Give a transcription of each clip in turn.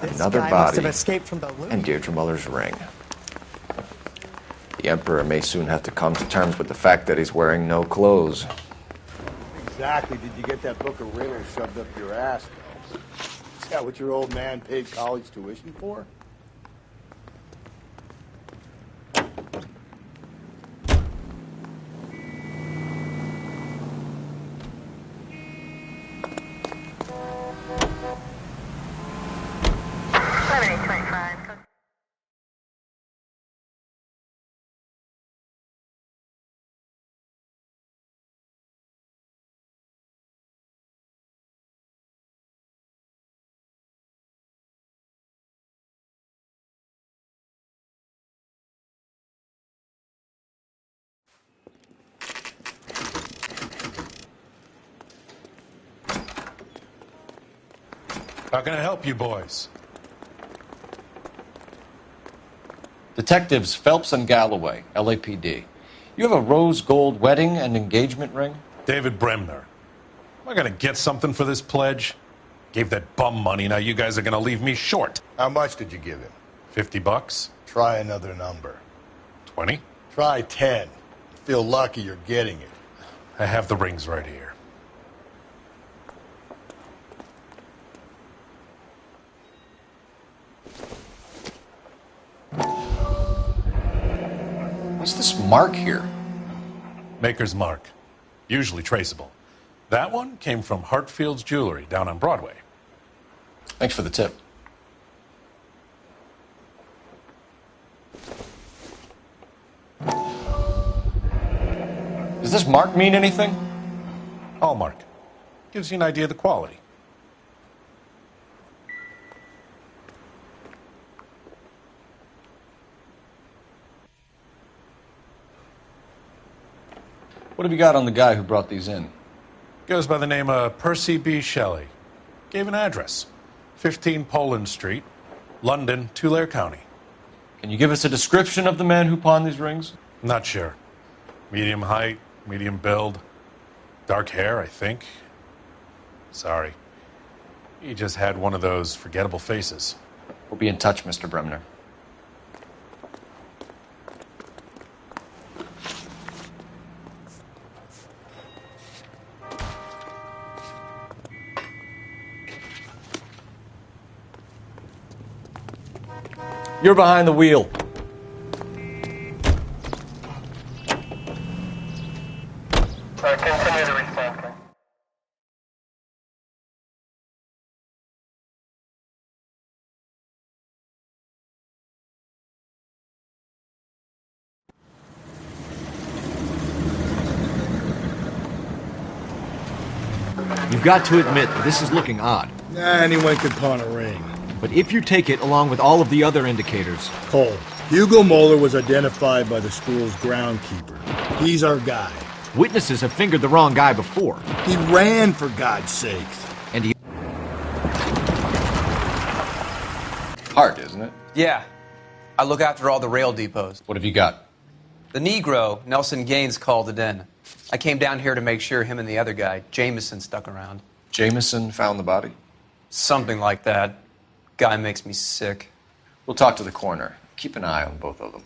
Another guy body must have escaped from the loot. and Deirdre Muller's ring. The Emperor may soon have to come to terms with the fact that he's wearing no clothes. Exactly did you get that book of riddles shoved up your ass, though? Is that what your old man paid college tuition for? How can I help you boys? Detectives Phelps and Galloway, LAPD. You have a rose gold wedding and engagement ring? David Bremner. Am I gonna get something for this pledge? Gave that bum money, now you guys are gonna leave me short. How much did you give him? $50? Try another number. 20? Try 10. Feel lucky you're getting it. I have the rings right here. What's this mark here? Maker's mark. Usually traceable. That one came from Hartfield's Jewelry down on Broadway. Thanks for the tip. Does this mark mean anything? Hallmark. Gives you an idea of the quality. What have you got on the guy who brought these in? Goes by the name of Percy B. Shelley. Gave an address. 15 Poland Street, London, Tulare County. Can you give us a description of the man who pawned these rings? Not sure. Medium height, medium build. Dark hair, I think. Sorry. He just had one of those forgettable faces. We'll be in touch, Mr. Bremner. You're behind the wheel. Continue the response. You've got to admit that this is looking odd. Anyone could pawn a ring. But if you take it along with all of the other indicators... Cole, Hugo Moeller was identified by the school's groundkeeper. He's our guy. Witnesses have fingered the wrong guy before. He ran, for God's sakes. And he... Hard, isn't it? Yeah. I look after all the rail depots. What have you got? The Negro, Nelson Gaines, called it in. I came down here to make sure him and the other guy, Jameson, stuck around. Jameson found the body? Something like that. Guy makes me sick. We'll talk to the coroner. Keep an eye on both of them.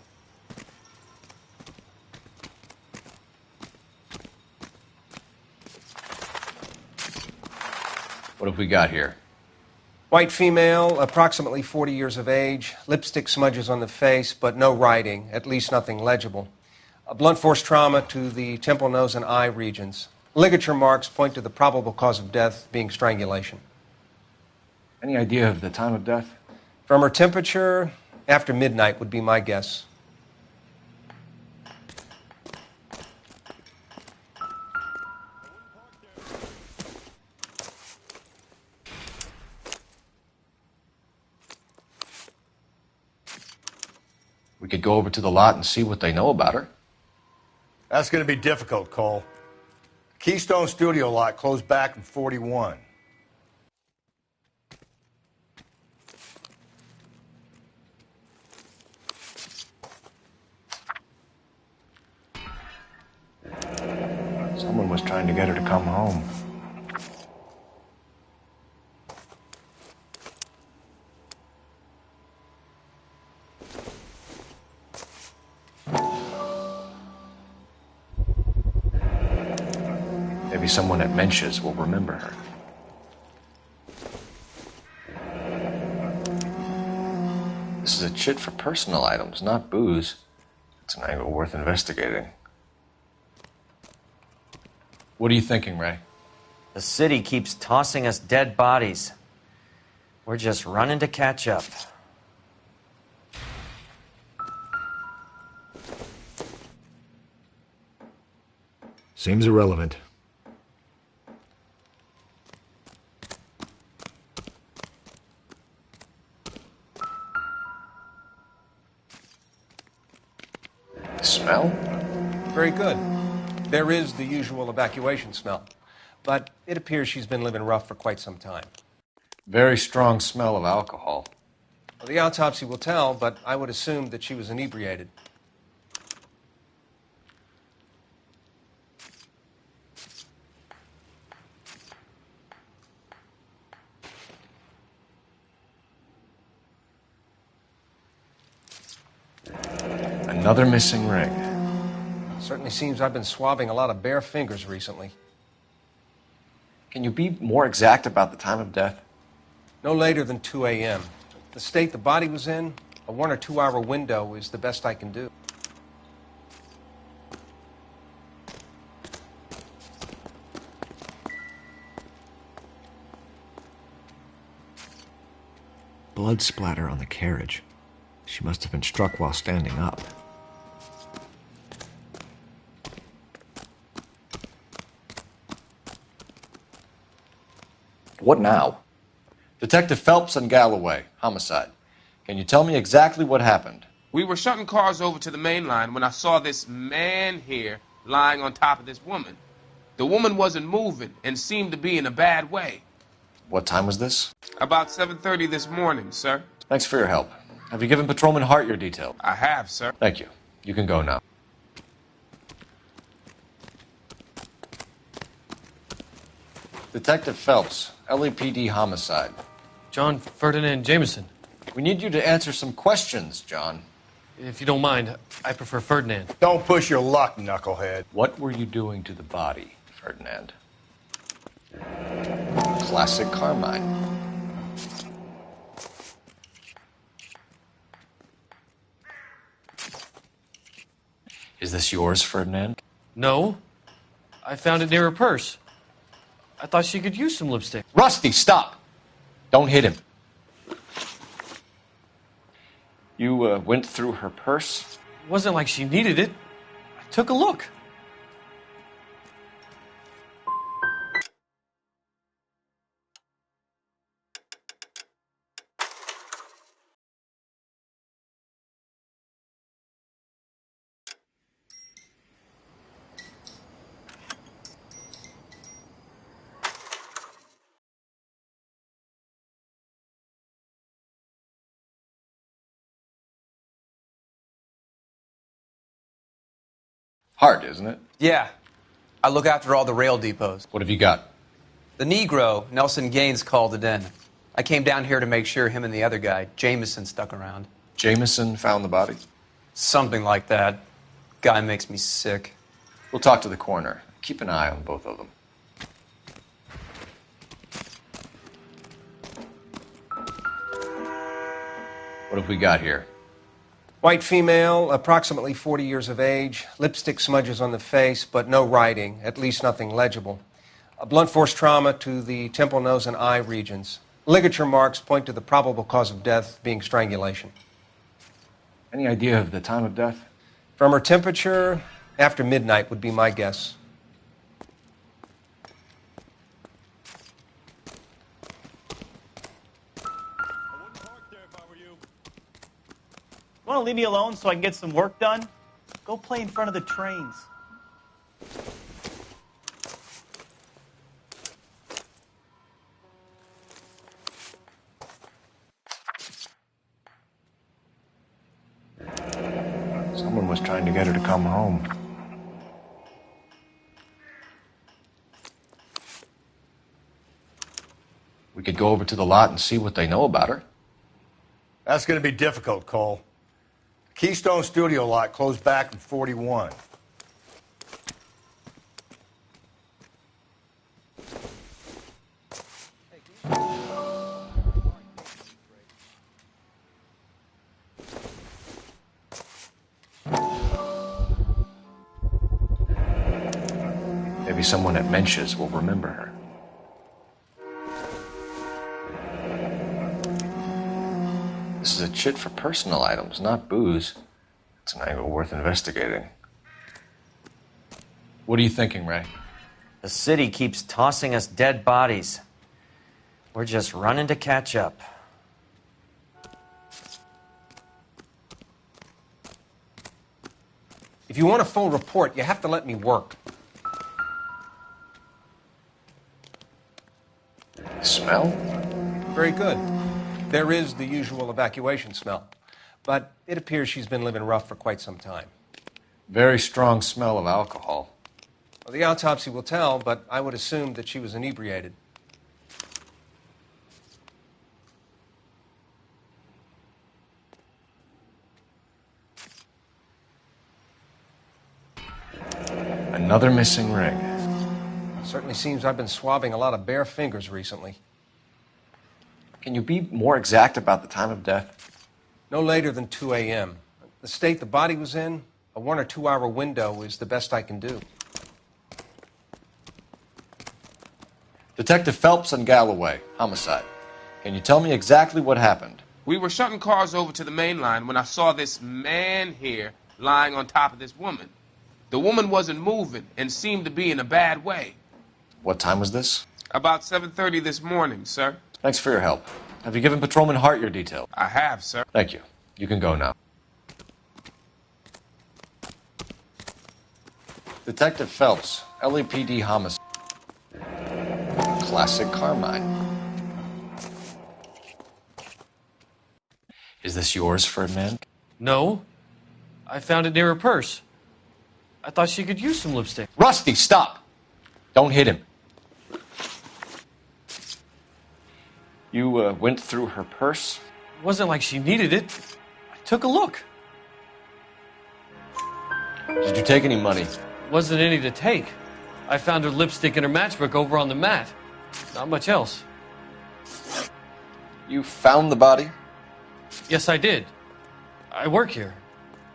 What have we got here? White female, approximately 40 years of age, lipstick smudges on the face, but no writing, at least nothing legible. A blunt force trauma to the temple, nose, and eye regions. Ligature marks point to the probable cause of death being strangulation. Any idea of the time of death? From her temperature, after midnight would be my guess. We could go over to the lot and see what they know about her. That's going to be difficult, Cole. Keystone Studio lot closed back in 41. Someone was trying to get her to come home. Maybe someone at Mensch's will remember her. This is a chit for personal items, not booze. It's an angle worth investigating. What are you thinking, Ray? The city keeps tossing us dead bodies. We're just running to catch up. Seems irrelevant. Smell? Very good. There is the usual evacuation smell, but it appears she's been living rough for quite some time. Very strong smell of alcohol. Well, the autopsy will tell, but I would assume that she was inebriated. Another missing ring. Certainly seems I've been swabbing a lot of bare fingers recently. Can you be more exact about the time of death? No later than 2 a.m. The state the body was in, a 1 or 2 hour window is the best I can do. Blood splatter on the carriage. She must have been struck while standing up. What now? Detective Phelps and Galloway, homicide. Can you tell me exactly what happened? We were shutting cars over to the main line when I saw this man here lying on top of this woman. The woman wasn't moving and seemed to be in a bad way. What time was this? About 7:30 this morning, sir. Thanks for your help. Have you given Patrolman Hart your detail? I have, sir. Thank you. You can go now. Detective Phelps, LAPD homicide. John Ferdinand Jameson. We need you to answer some questions, John. If you don't mind, I prefer Ferdinand. Don't push your luck, knucklehead. What were you doing to the body, Ferdinand? Classic Carmine. Is this yours, Ferdinand? No. I found it near her purse. I thought she could use some lipstick. Rusty, stop! Don't hit him. You went through her purse? It wasn't like she needed it. I took a look. Hart, isn't it? Yeah. I look after all the rail depots. What have you got? The Negro, Nelson Gaines, called it in. I came down here to make sure him and the other guy, Jameson, stuck around. Jameson found the body? Something like that. Guy makes me sick. We'll talk to the coroner. Keep an eye on both of them. What have we got here? White female, approximately 40 years of age, lipstick smudges on the face, but no writing, at least nothing legible. A blunt force trauma to the temple, nose, and eye regions. Ligature marks point to the probable cause of death being strangulation. Any idea of the time of death? From her temperature, after midnight would be my guess. Want to leave me alone so I can get some work done? Go play in front of the trains. Someone was trying to get her to come home. We could go over to the lot and see what they know about her. That's going to be difficult, Cole. Keystone Studio lot closed back in 41. Maybe someone at Mensch's will remember her. This is a chit for personal items, not booze. It's an angle worth investigating. What are you thinking, Ray? The city keeps tossing us dead bodies. We're just running to catch up. If you want a full report, you have to let me work. Smell? Very good. There is the usual evacuation smell, but it appears she's been living rough for quite some time. Very strong smell of alcohol. Well, the autopsy will tell, but I would assume that she was inebriated. Another missing ring. Certainly seems I've been swabbing a lot of bare fingers recently. Can you be more exact about the time of death? No later than 2 a.m. The state the body was in, a 1 or 2 hour window is the best I can do. Detective Phelps and Galloway, homicide. Can you tell me exactly what happened? We were shutting cars over to the main line when I saw this man here lying on top of this woman. The woman wasn't moving and seemed to be in a bad way. What time was this? About 7:30 this morning, sir. Thanks for your help. Have you given Patrolman Hart your details? I have, sir. Thank you. You can go now. Detective Phelps, LAPD homicide. Classic Carmine. Is this yours, Ferdinand? No. I found it near her purse. I thought she could use some lipstick. Rusty, stop! Don't hit him. You went through her purse? It wasn't like she needed it. I took a look. Did you take any money? Wasn't any to take. I found her lipstick in her matchbook over on the mat. Not much else. You found the body? Yes, I did. I work here.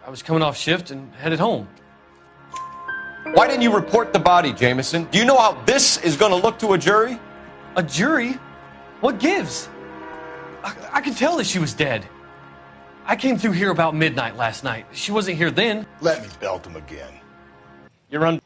I was coming off shift and headed home. Why didn't you report the body, Jameson? Do you know how this is going to look to a jury? A jury? What gives? I could tell that she was dead. I came through here about midnight last night. She wasn't here then. Let me belt him again. You're on.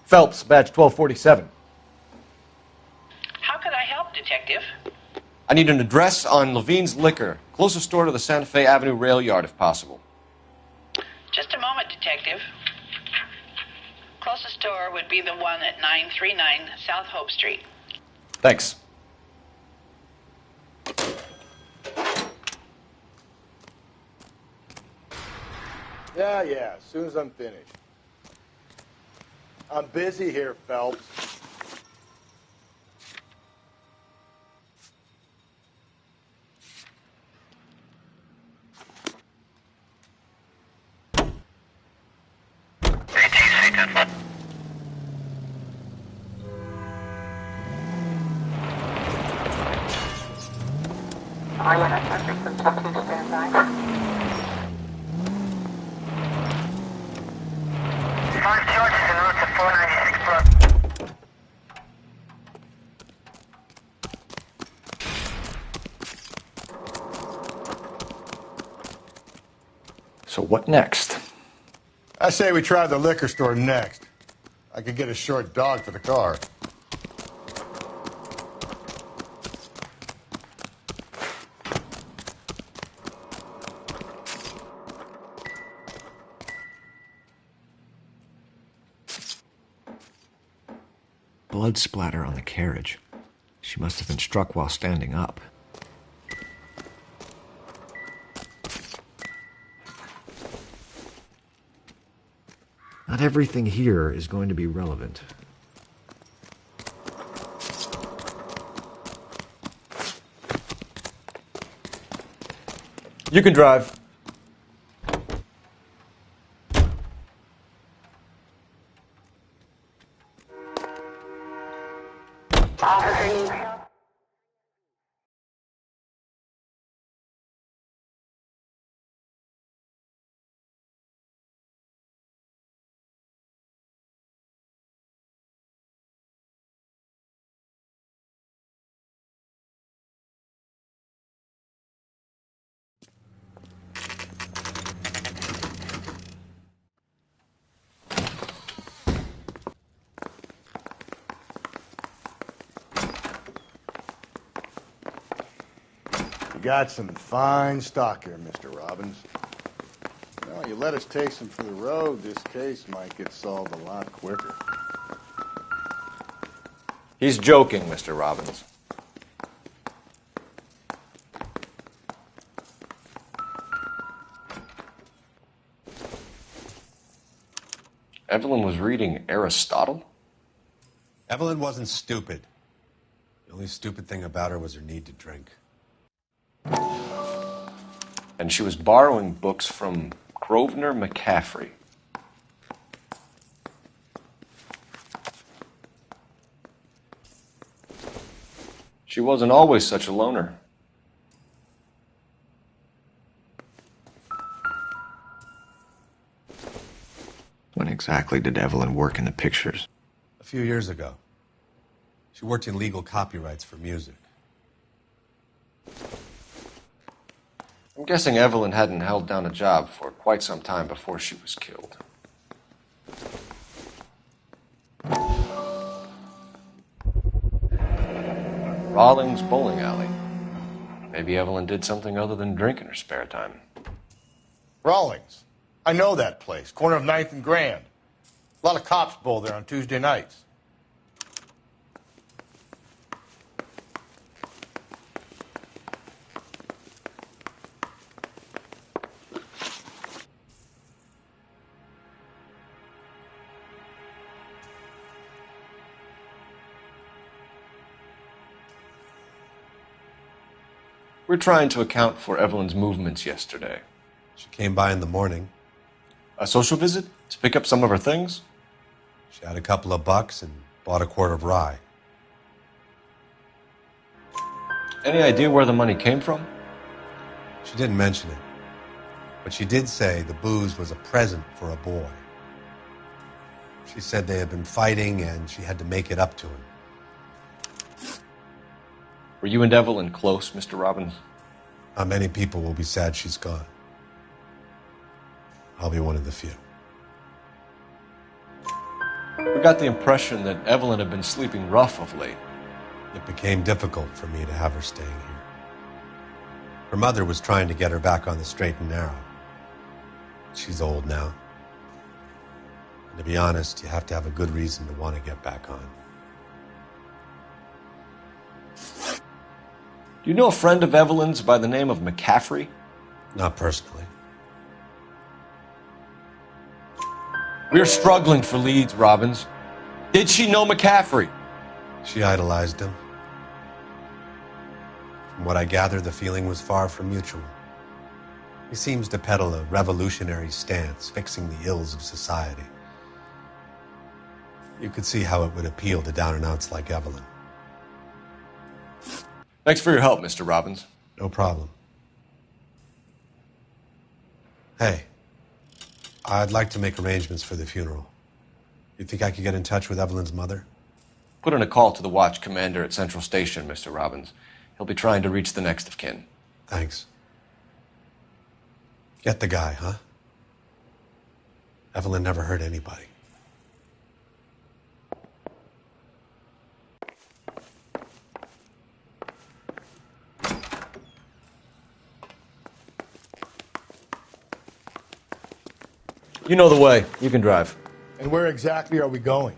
Phelps, badge 1247. How could I help, Detective? I need an address on Levine's Liquor, closest store to the Santa Fe Avenue rail yard, if possible. Just a moment, Detective. Closest store would be the one at 939 South Hope Street. Thanks. Yeah, as soon as I'm finished. I'm busy here, Phelps. So what next? I say we try the liquor store next. I could get a short dog for the car. Blood splatter on the carriage. She must have been struck while standing up. Not everything here is going to be relevant. You can drive. You got some fine stock here, Mr. Robbins. Well, you let us take some for the road, this case might get solved a lot quicker. He's joking, Mr. Robbins. Evelyn was reading Aristotle? Evelyn wasn't stupid. The only stupid thing about her was her need to drink. And she was borrowing books from Grosvenor McCaffrey. She wasn't always such a loner. When exactly did Evelyn work in the pictures? A few years ago. She worked in legal copyrights for music. I'm guessing Evelyn hadn't held down a job for quite some time before she was killed. Rawlings Bowling Alley. Maybe Evelyn did something other than drink in her spare time. Rawlings. I know that place. Corner of 9th and Grand. A lot of cops bowl there on Tuesday nights. We're trying to account for Evelyn's movements yesterday. She came by in the morning. A social visit? To pick up some of her things? She had a couple of bucks and bought a quart of rye. Any idea where the money came from? She didn't mention it. But she did say the booze was a present for a boy. She said they had been fighting and she had to make it up to him. Were you and Evelyn close, Mr. Robbins? Not many people will be sad she's gone. I'll be one of the few. We got the impression that Evelyn had been sleeping rough of late. It became difficult for me to have her staying here. Her mother was trying to get her back on the straight and narrow. She's old now. And to be honest, you have to have a good reason to want to get back on. Do you know a friend of Evelyn's by the name of McCaffrey? Not personally. We're struggling for leads, Robbins. Did she know McCaffrey? She idolized him. From what I gather, the feeling was far from mutual. He seems to peddle a revolutionary stance, fixing the ills of society. You could see how it would appeal to down-and-outs like Evelyn. Thanks for your help, Mr. Robbins. No problem. Hey, I'd like to make arrangements for the funeral. You think I could get in touch with Evelyn's mother? Put in a call to the watch commander at Central Station, Mr. Robbins. He'll be trying to reach the next of kin. Thanks. Get the guy, huh? Evelyn never hurt anybody. You know the way. You can drive. And where exactly are we going?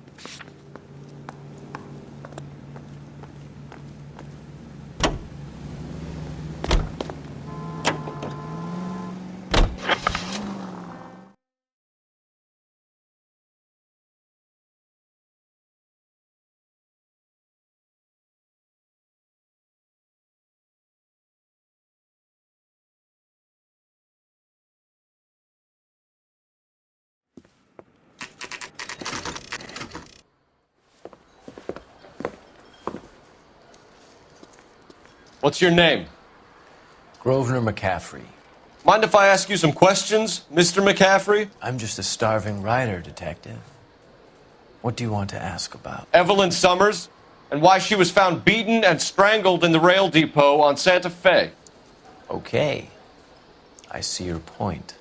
What's your name? Grosvenor McCaffrey. Mind if I ask you some questions, Mr. McCaffrey? I'm just a starving writer, Detective. What do you want to ask about? Evelyn Summers, and why she was found beaten and strangled in the rail depot on Santa Fe. Okay. I see your point.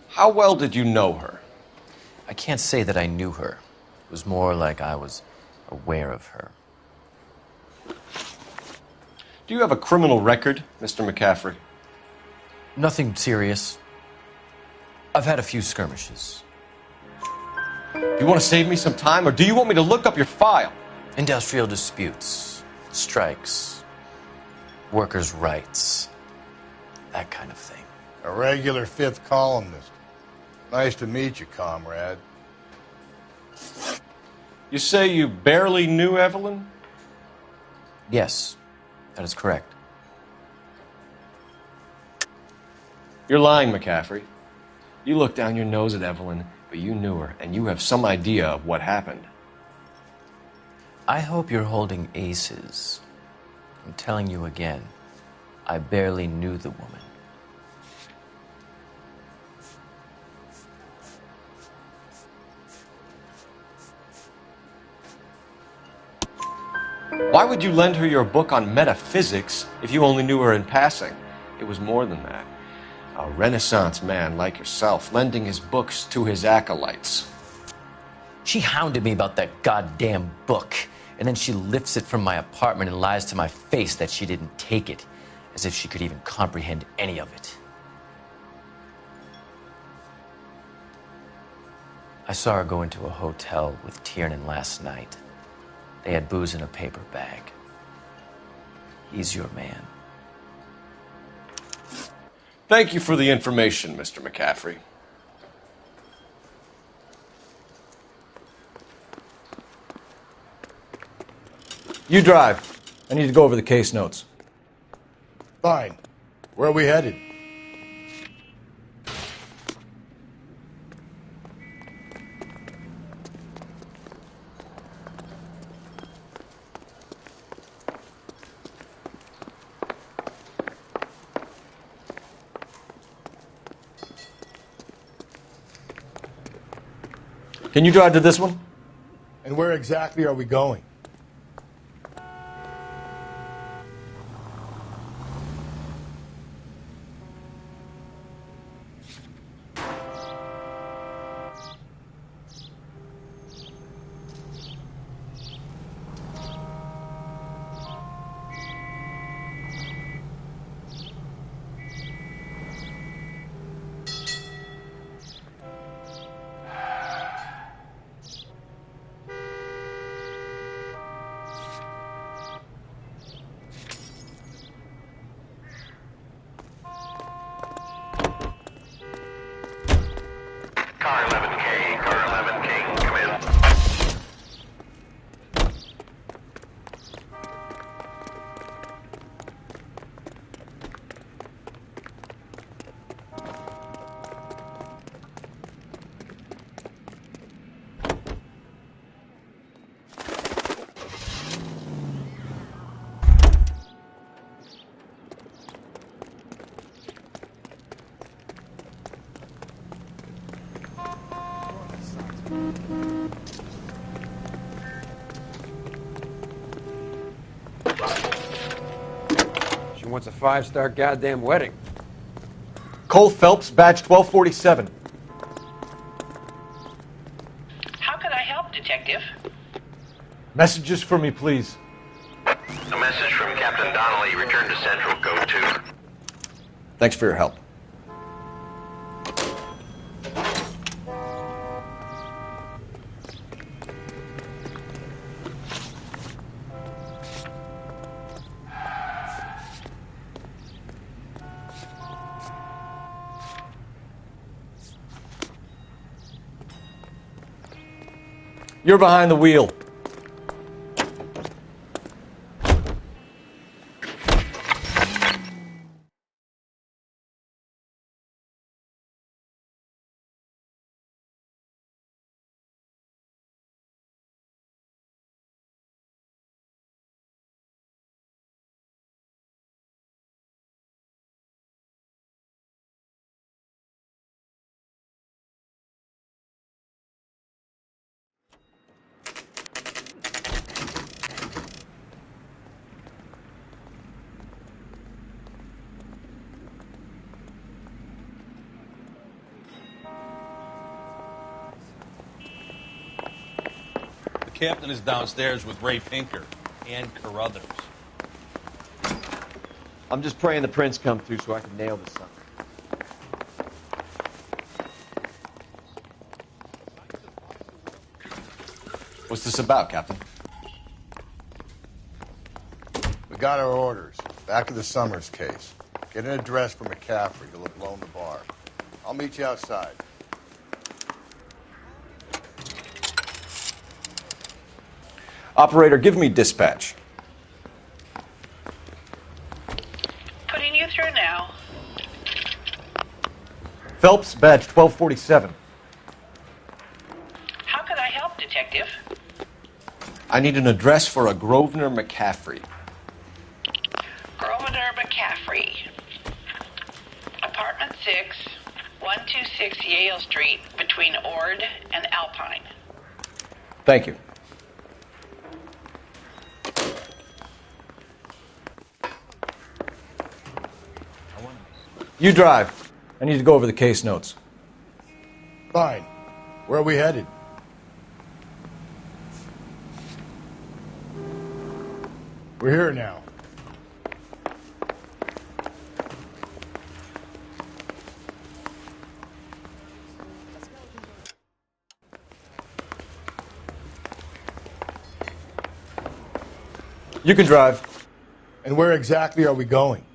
How well did you know her? I can't say that I knew her. It was more like I was aware of her. Do you have a criminal record, Mr. McCaffrey? Nothing serious. I've had a few skirmishes. Do you want to save me some time, or do you want me to look up your file? Industrial disputes, strikes, workers' rights, that kind of thing. A regular fifth columnist. Nice to meet you, comrade. You say you barely knew Evelyn? Yes, that is correct. You're lying, McCaffrey. You looked down your nose at Evelyn, but you knew her, and you have some idea of what happened. I hope you're holding aces. I'm telling you again, I barely knew the woman. Why would you lend her your book on metaphysics if you only knew her in passing? It was more than that. A Renaissance man like yourself, lending his books to his acolytes. She hounded me about that goddamn book, and then she lifts it from my apartment and lies to my face that she didn't take it, as if she could even comprehend any of it. I saw her go into a hotel with Tiernan last night. They had booze in a paper bag. He's your man. Thank you for the information, Mr. McCaffrey. You drive. I need to go over the case notes. Fine. Where are we headed? Can you drive to this one? And where exactly are we going? Car 11K, come in. She wants a 5-star goddamn wedding. Cole Phelps, badge 1247. How can I help, Detective? Messages for me, please. A message from Captain Donnelly. Return to Central. Code 2. Thanks for your help. You're behind the wheel. Captain is downstairs with Ray Pinker and Carruthers. I'm just praying the prints come through so I can nail this sucker. What's this about, Captain? We got our orders. Back to the Summers case. Get an address for McCaffrey. He'll have blown the bar. I'll meet you outside. Operator, give me dispatch. Putting you through now. Phelps, badge 1247. How could I help, Detective? I need an address for a Grosvenor McCaffrey. Grosvenor McCaffrey. Apartment 6, 126 Yale Street, between Ord and Alpine. Thank you. You drive. I need to go over the case notes. Fine. Where are we headed? We're here now. You can drive. And where exactly are we going?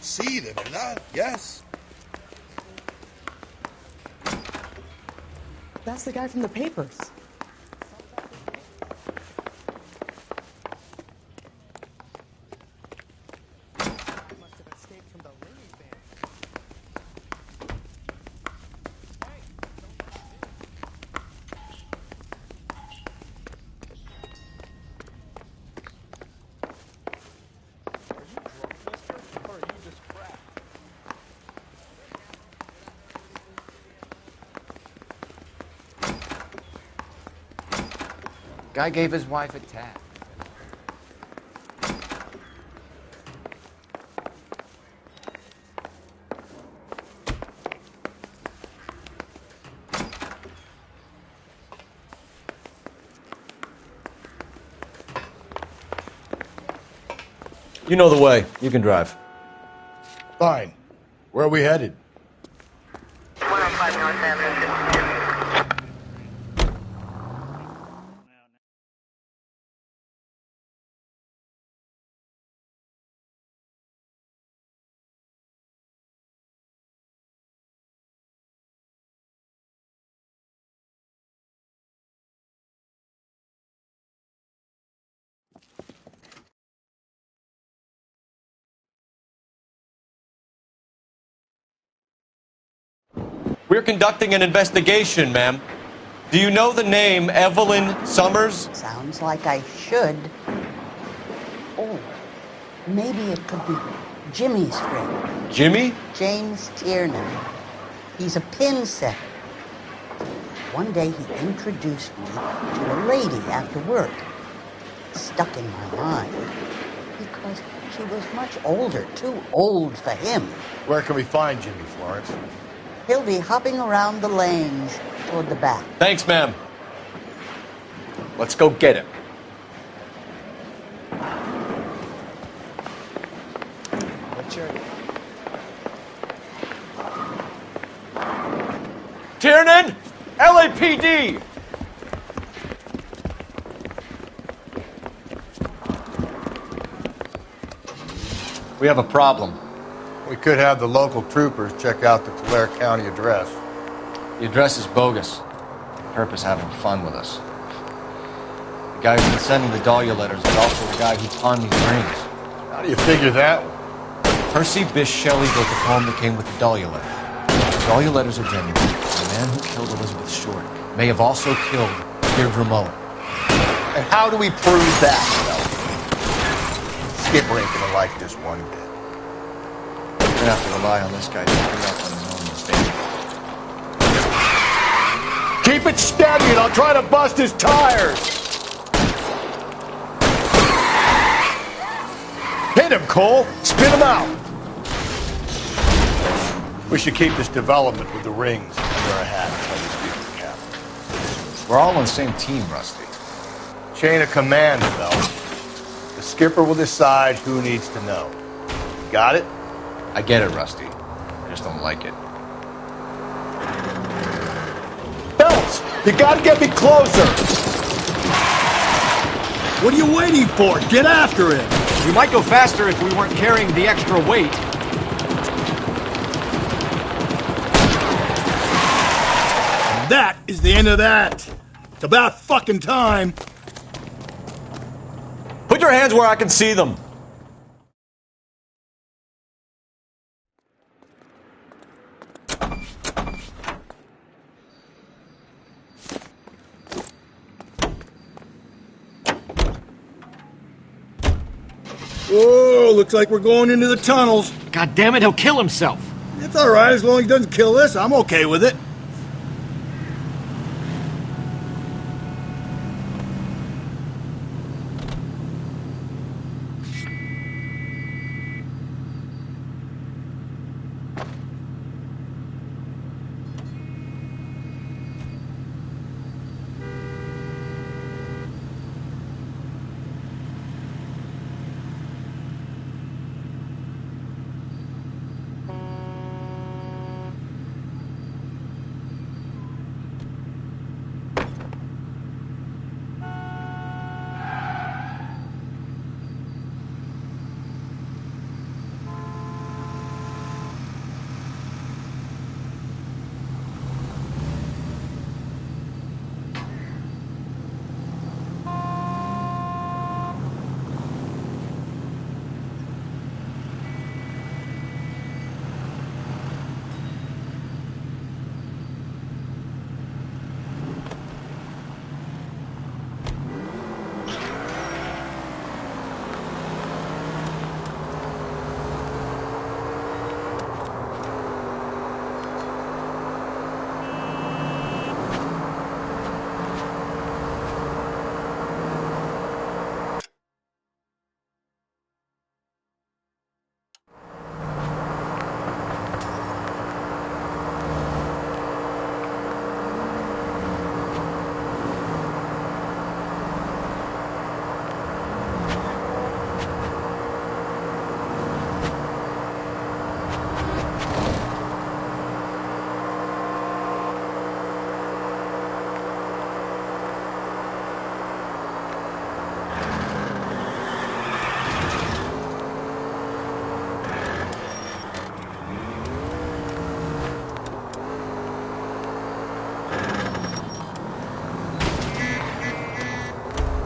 Sí, de verdad, yes. That's the guy from the papers. Guy gave his wife a tap. You know the way. You can drive. Fine. Where are we headed? 105 North Avenue. We're conducting an investigation, ma'am. Do you know the name Evelyn Summers? Sounds like I should. Oh, maybe it could be Jimmy's friend. Jimmy? James Tiernan. He's a pin setter. One day he introduced me to a lady after work. It stuck in my mind because she was much older, too old for him. Where can we find Jimmy, Florence? He'll be hopping around the lanes toward the back. Thanks, ma'am. Let's go get him. What's your... Tiernan! LAPD! We have a problem. We could have the local troopers check out the Tulare County address. The address is bogus. Herp is having fun with us. The guy who's been sending the Dahlia letters is also the guy who pawned these rings. How do you figure that one? Percy Bysshe Shelley wrote the poem that came with the Dahlia letter. The Dahlia letters are genuine. The man who killed Elizabeth Short may have also killed Deirdre Mullen. And how do we prove that, Skipper ain't gonna like this one bit. We're gonna have to rely on this guy to clean up on his own mistake. Keep it steady and I'll try to bust his tires! Hit him, Cole! Spin him out! We should keep this development with the rings under our hat until we speak to the captain. We're all on the same team, Rusty. Chain of command, Bell. The skipper will decide who needs to know. Got it? I get it, Rusty. I just don't like it. Belts! You gotta get me closer! What are you waiting for? Get after it! We might go faster if we weren't carrying the extra weight. And that is the end of that. It's about fucking time. Put your hands where I can see them. Oh, looks like we're going into the tunnels. God damn it, he'll kill himself. It's all right, as long as he doesn't kill us. I'm okay with it.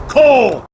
Cole!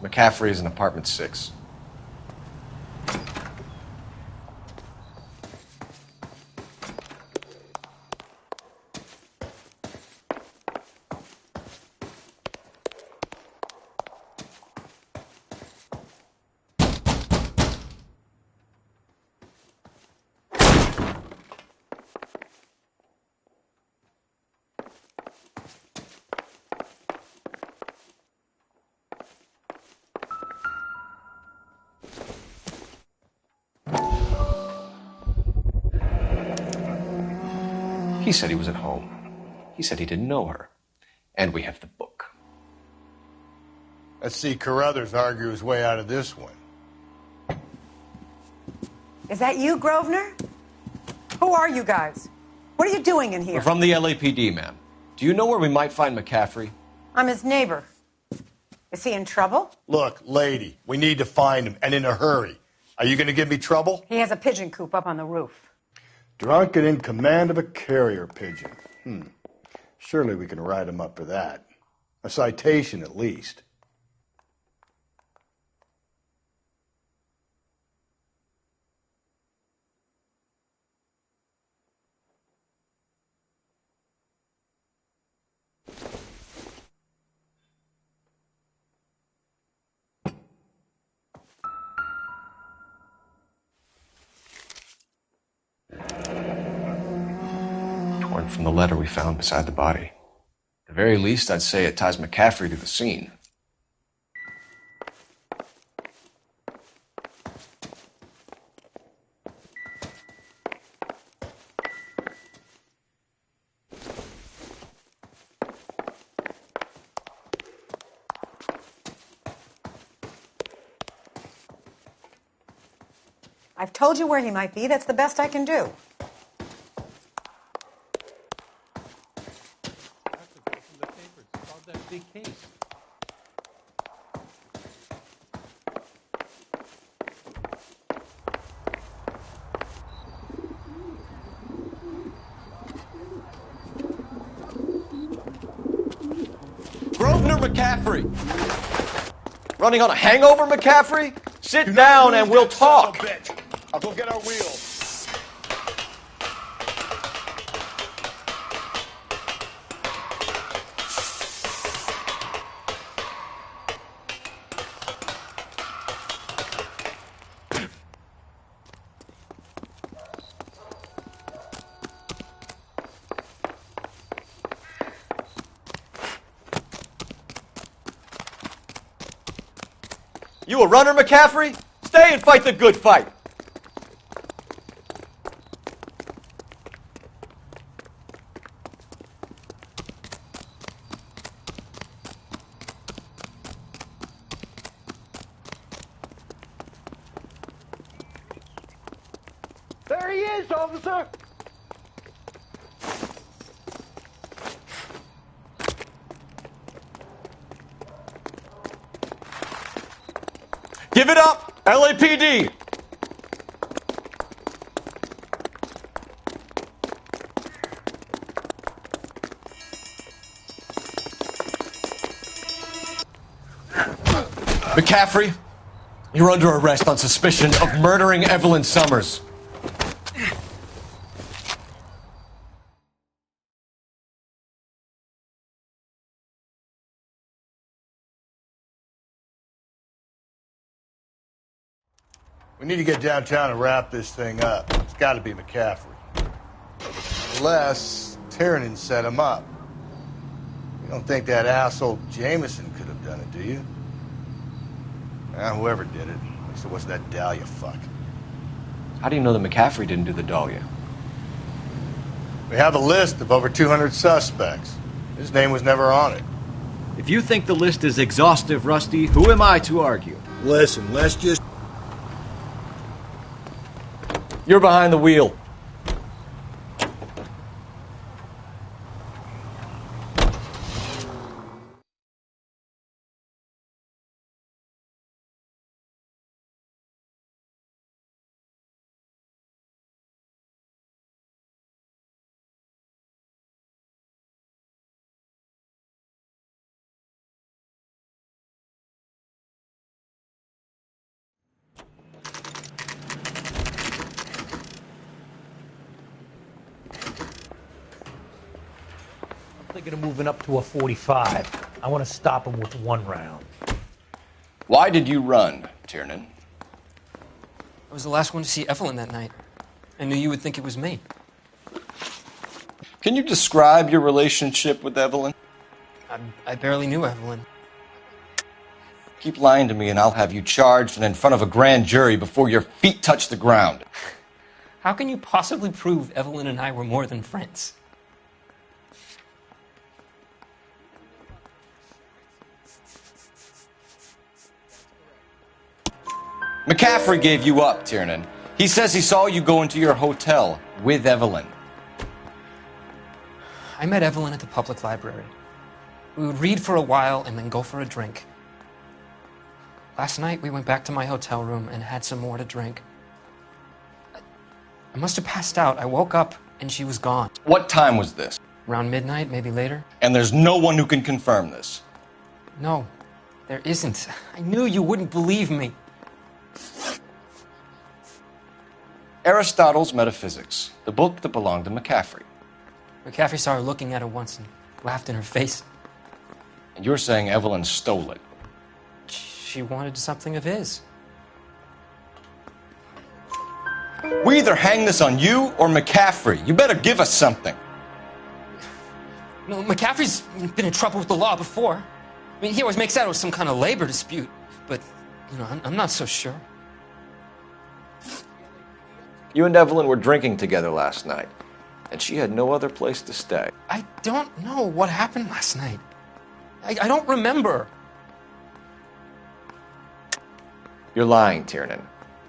McCaffrey is in apartment 6. He said he was at home. He said he didn't know her. And we have the book. Let's see Carruthers argue his way out of this one. Is that you, Grosvenor? Who are you guys? What are you doing in here? We're from the LAPD, ma'am. Do you know where we might find McCaffrey? I'm his neighbor. Is he in trouble? Look, lady, we need to find him, and in a hurry. Are you going to give me trouble? He has a pigeon coop up on the roof. Drunk and in command of a carrier pigeon. Surely we can write him up for that. A citation, at least. different from the letter we found beside the body. At the very least, I'd say it ties McCaffrey to the scene. I've told you where he might be. That's the best I can do. Grosvenor McCaffrey! Running on a hangover, McCaffrey? Sit down and we'll talk. I'll go get our wheels. You a runner, McCaffrey? Stay and fight the good fight. There he is, officer! Give it up, LAPD! McCaffrey, you're under arrest on suspicion of murdering Evelyn Summers. We need to get downtown and wrap this thing up. It's got to be McCaffrey. Unless Tiernan set him up. You don't think that asshole Jameson could have done it, do you? Whoever did it. At least it wasn't that Dahlia fuck. How do you know that McCaffrey didn't do the Dahlia? We have a list of over 200 suspects. His name was never on it. If you think the list is exhaustive, Rusty, who am I to argue? Listen, let's just... You're behind the wheel. Thinking of moving up to a 45. I want to stop him with one round. Why did you run, Tiernan? I was the last one to see Evelyn that night. I knew you would think it was me. Can you describe your relationship with Evelyn? I barely knew Evelyn. Keep lying to me and I'll have you charged and in front of a grand jury before your feet touch the ground. How can you possibly prove Evelyn and I were more than friends? McCaffrey gave you up, Tiernan. He says he saw you go into your hotel with Evelyn. I met Evelyn at the public library. We would read for a while and then go for a drink. Last night, we went back to my hotel room and had some more to drink. I must have passed out. I woke up and she was gone. What time was this? Around midnight, maybe later. And there's no one who can confirm this? No, there isn't. I knew you wouldn't believe me. Aristotle's Metaphysics, the book that belonged to McCaffrey. McCaffrey saw her looking at it once and laughed in her face. And you're saying Evelyn stole it? She wanted something of his. We either hang this on you or McCaffrey. You better give us something. No, McCaffrey's been in trouble with the law before. I mean, he always makes out it was some kind of labor dispute, but, I'm not so sure. You and Evelyn were drinking together last night, and she had no other place to stay. I don't know what happened last night. I don't remember. You're lying, Tiernan.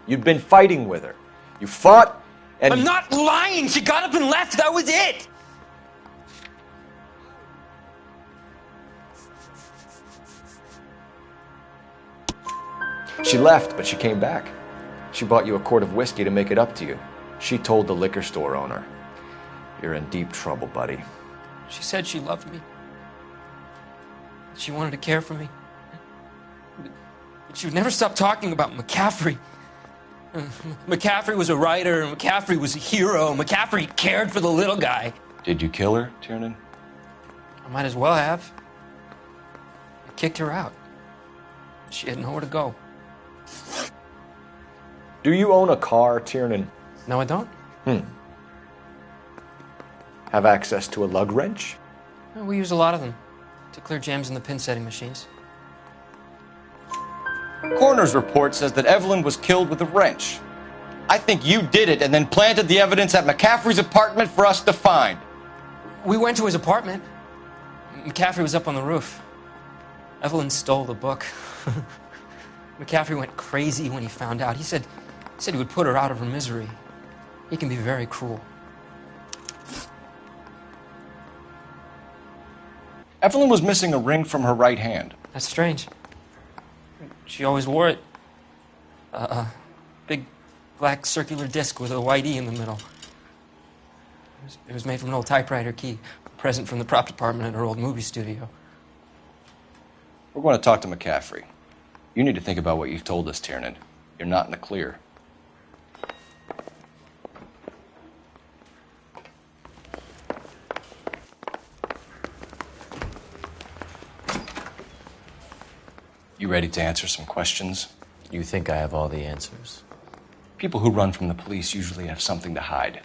You'd been fighting with her. You fought, and... I'm not lying! She got up and left, that was it! She left, but she came back. She bought you a quart of whiskey to make it up to you. She told the liquor store owner. You're in deep trouble, buddy. She said she loved me. She wanted to care for me. But she would never stop talking about McCaffrey. McCaffrey was a writer, and McCaffrey was a hero. McCaffrey cared for the little guy. Did you kill her, Tiernan? I might as well have. I kicked her out. She had nowhere to go. Do you own a car, Tiernan? No, I don't. Have access to a lug wrench? Well, we use a lot of them to clear jams in the pin setting machines. Coroner's report says that Evelyn was killed with a wrench. I think you did it and then planted the evidence at McCaffrey's apartment for us to find. We went to his apartment. McCaffrey was up on the roof. Evelyn stole the book. McCaffrey went crazy when he found out. He said he would put her out of her misery. He can be very cruel. Evelyn was missing a ring from her right hand. That's strange. She always wore it. Big black circular disc with a white E in the middle. It was made from an old typewriter key, a present from the prop department at her old movie studio. We're going to talk to McCaffrey. You need to think about what you've told us, Tiernan. You're not in the clear. You ready to answer some questions? You think I have all the answers? People who run from the police usually have something to hide.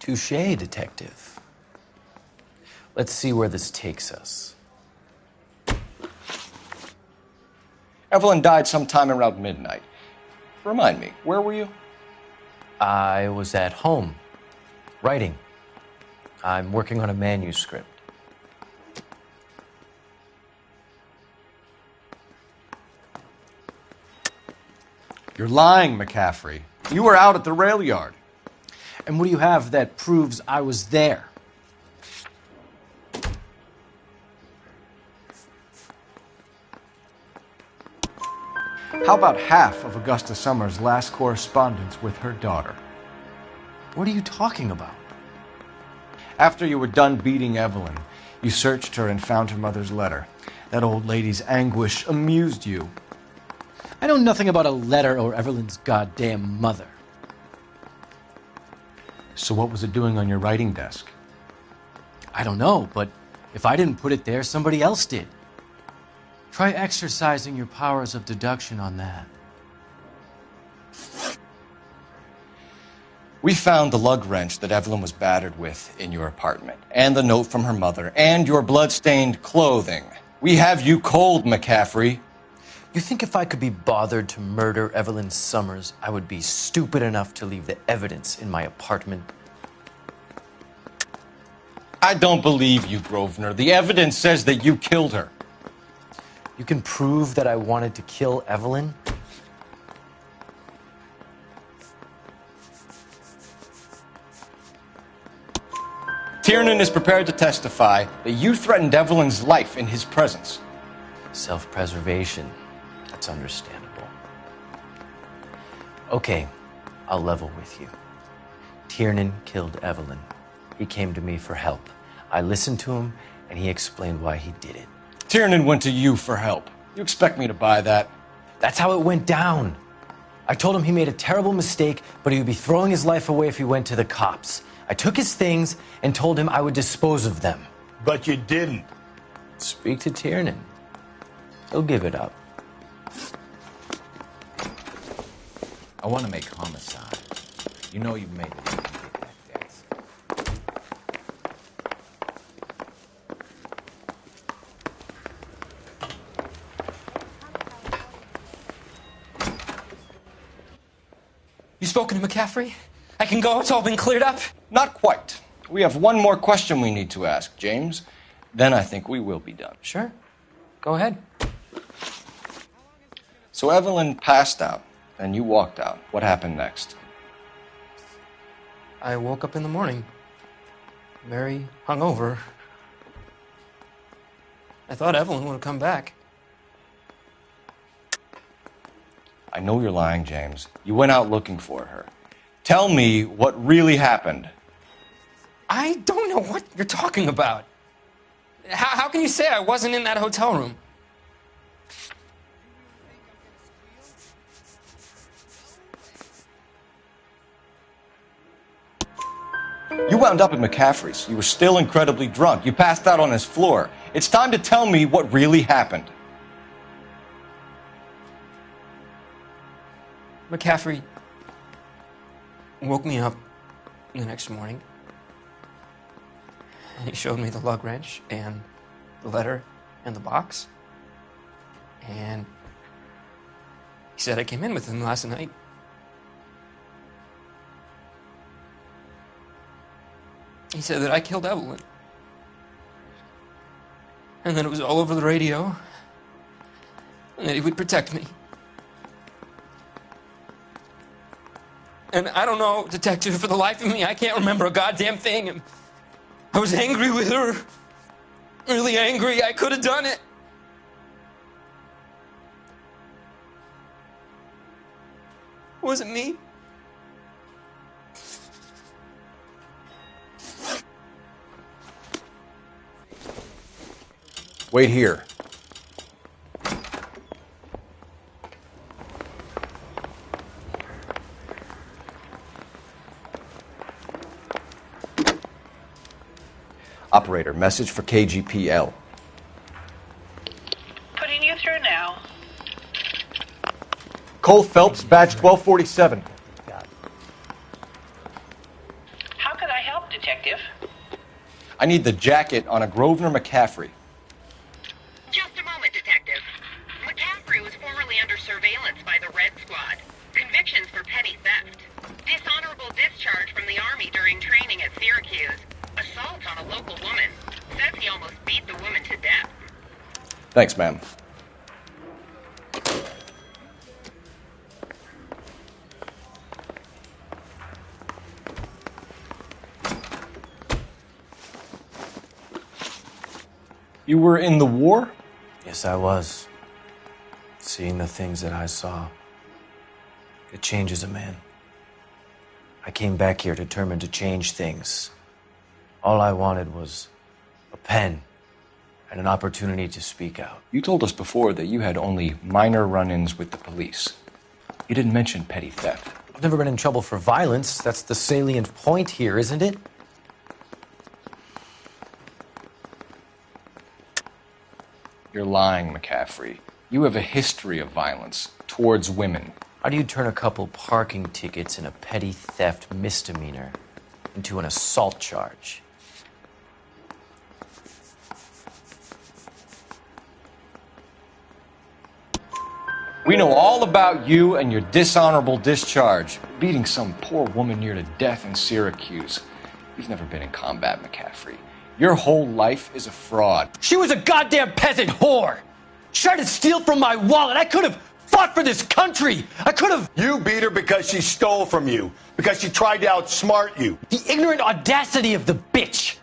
Touché, detective. Let's see where this takes us. Evelyn died sometime around midnight. Remind me, where were you? I was at home, writing. I'm working on a manuscript. You're lying, McCaffrey. You were out at the rail yard. And what do you have that proves I was there? How about half of Augusta Summers' last correspondence with her daughter? What are you talking about? After you were done beating Evelyn, you searched her and found her mother's letter. That old lady's anguish amused you. I know nothing about a letter or Evelyn's goddamn mother. So what was it doing on your writing desk? I don't know, but if I didn't put it there, somebody else did. Try exercising your powers of deduction on that. We found the lug wrench that Evelyn was battered with in your apartment, and the note from her mother, and your blood-stained clothing. We have you cold, McCaffrey. You think if I could be bothered to murder Evelyn Summers, I would be stupid enough to leave the evidence in my apartment? I don't believe you, Grosvenor. The evidence says that you killed her. You can prove that I wanted to kill Evelyn? Tiernan is prepared to testify that you threatened Evelyn's life in his presence. Self-preservation. That's understandable. Okay, I'll level with you. Tiernan killed Evelyn. He came to me for help. I listened to him, and he explained why he did it. Tiernan went to you for help. You expect me to buy that? That's how it went down. I told him he made a terrible mistake, but he would be throwing his life away if he went to the cops. I took his things and told him I would dispose of them. But you didn't. Speak to Tiernan. He'll give it up. I want to make homicide. You know you've made it. You spoken to McCaffrey? I can go? It's all been cleared up? Not quite. We have one more question we need to ask, James. Then I think we will be done. Sure. Go ahead. So Evelyn passed out, and you walked out. What happened next? I woke up in the morning, very hungover. I thought Evelyn would have come back. I know you're lying, James. You went out looking for her. Tell me what really happened. I don't know what you're talking about. How can you say I wasn't in that hotel room? You wound up at McCaffrey's. You were still incredibly drunk. You passed out on his floor. It's time to tell me what really happened. McCaffrey woke me up the next morning, and he showed me the lug wrench and the letter and the box, and he said I came in with him last night. He said that I killed Evelyn, and that it was all over the radio, and that he would protect me. And I don't know, detective, for the life of me, I can't remember a goddamn thing. And I was angry with her. Really angry. I could have done it. Was it me? Wait here. Operator, message for KGPL. Putting you through now. Cole Phelps, badge 1247. How could I help, detective? I need the jacket on a Grosvenor McCaffrey. Just a moment, detective. McCaffrey was formerly under surveillance by the Red Squad. Convictions for petty theft. Dishonorable discharge from the Army during training at Syracuse. Assault on a local woman. Says he almost beat the woman to death. Thanks, ma'am. You were in the war? Yes, I was. Seeing the things that I saw, it changes a man. I came back here determined to change things. All I wanted was a pen and an opportunity to speak out. You told us before that you had only minor run-ins with the police. You didn't mention petty theft. I've never been in trouble for violence. That's the salient point here, isn't it? You're lying, McCaffrey. You have a history of violence towards women. How do you turn a couple parking tickets and a petty theft misdemeanor into an assault charge? We know all about you and your dishonorable discharge, beating some poor woman near to death in Syracuse. You've never been in combat, McCaffrey. Your whole life is a fraud. She was a goddamn peasant whore! She tried to steal from my wallet. I could have fought for this country. I could have... You beat her because she stole from you. Because she tried to outsmart you. The ignorant audacity of the bitch.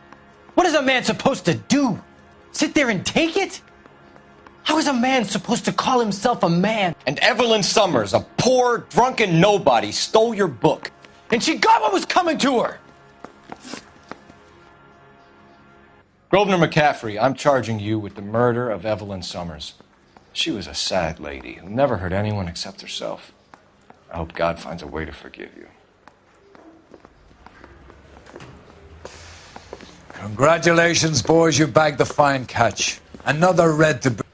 What is a man supposed to do? Sit there and take it? How is a man supposed to call himself a man? And Evelyn Summers, a poor, drunken nobody, stole your book. And she got what was coming to her. Grosvenor McCaffrey, I'm charging you with the murder of Evelyn Summers. She was a sad lady who never hurt anyone except herself. I hope God finds a way to forgive you. Congratulations, boys. You bagged the fine catch. Another red to